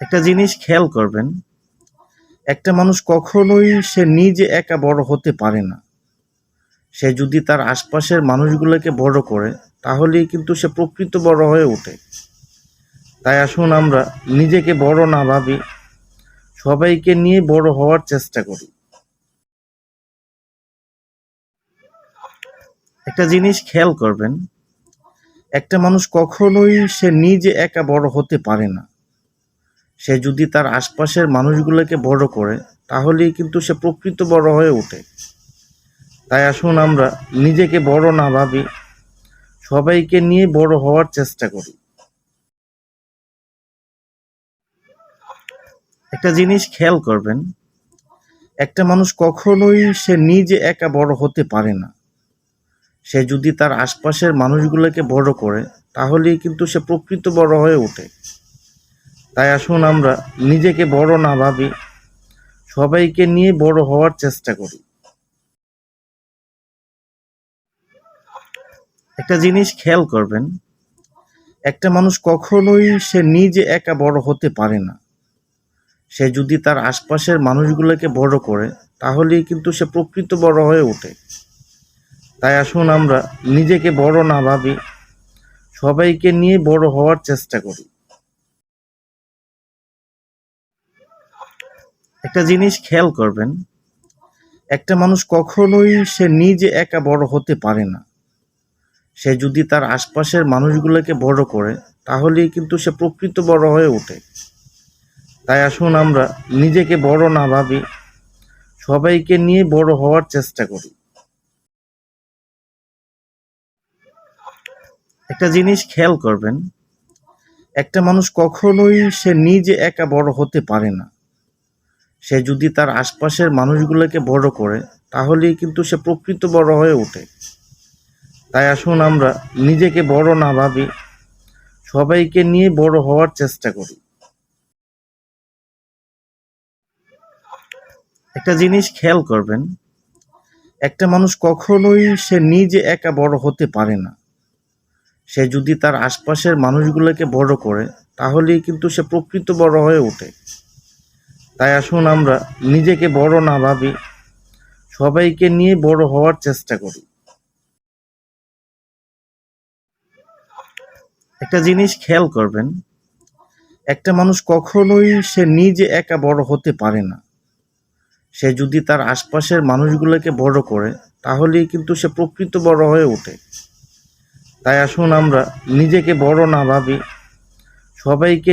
একটা জিনিস খেয়াল করবেন, একটা মানুষ কখনোই সে নিজে একা বড় হতে পারে না। সে যদি তার আশপাশের মানুষগুলোকে বড় করে, তাহলেই কিন্তু সে প্রকৃত বড় হয়ে ওঠে। তাই আসুন আমরা নিজেকে বড় না ভাবি, সবাইকে নিয়ে বড় হওয়ার চেষ্টা করি। একটা জিনিস খেয়াল করবেন, একটা মানুষ কখনোই সে নিজে একা বড় হতে পারে না। সে যদি তার আশপাশের মানুষগুলোকে বড় করে, তাহলেই কিন্তু সে প্রকৃত বড় হয়ে ওঠে। তাই আসুন আমরা নিজেকে বড় না ভাবি, সবাইকে নিয়ে বড় হওয়ার চেষ্টা করি। একটা জিনিস খেয়াল করবেন, একটা মানুষ কখনোই সে নিজে একা বড় হতে পারে না। সে যদি তার আশপাশের মানুষগুলোকে বড় করে, তাহলেই কিন্তু সে প্রকৃত বড় হয়ে ওঠে। তাই আসুন আমরা নিজেকে বড় না ভাবি, সবাইকে নিয়ে বড় হওয়ার চেষ্টা করি। একটা জিনিস খেয়াল করবেন, একটা মানুষ কখনোই সে নিজে একা বড় হতে পারে না। সে যদি তার আশপাশের মানুষগুলোকে বড় করে, তাহলেই কিন্তু সে প্রকৃত বড় হয়ে ওঠে। তাই আসুন আমরা নিজেকে বড় না ভাবি, সবাইকে নিয়ে বড় হওয়ার চেষ্টা করি। একটা জিনিস খেয়াল করবেন, একটা মানুষ কখনোই সে নিজে একা বড় হতে পারে না। সে যদি তার আশপাশের মানুষগুলোকে বড় করে, তাহলেই কিন্তু সে প্রকৃত বড় হয়ে ওঠে। তাই আসুন আমরা নিজেকে বড় না ভাবি, সবাইকে নিয়ে বড় হওয়ার চেষ্টা করি। একটা জিনিস খেয়াল করবেন, একটা মানুষ কখনোই সে নিজে একা বড় হতে পারে না। সে যদি তার আশপাশের মানুষগুলোকে বড় করে, তাহলেই কিন্তু সে প্রকৃত বড় হয়ে ওঠে। তাই আসুন আমরা নিজেকে বড় না ভাবি, সবাইকে নিয়ে বড় হওয়ার চেষ্টা করি। একটা জিনিস খেয়াল করবেন, একটা মানুষ কখনোই সে নিজে একা বড় হতে পারে না। সে যদি তার আশপাশের মানুষগুলোকে বড় করে, তাহলেই কিন্তু সে প্রকৃত বড় হয়ে ওঠে। তাই আসুন আমরা নিজেকে বড় না ভাবি, সবাইকে নিয়ে বড় হওয়ার চেষ্টা করি। একটা জিনিস খেয়াল করবেন, একটা মানুষ কখনোই সে নিজে একা বড় হতে পারে না। সে যদি তার আশপাশের মানুষগুলোকে বড় করে, তাহলেই কিন্তু সে প্রকৃত বড় হয়ে ওঠে। তাই আসুন আমরা নিজেকে বড় না ভাবি, সবাইকে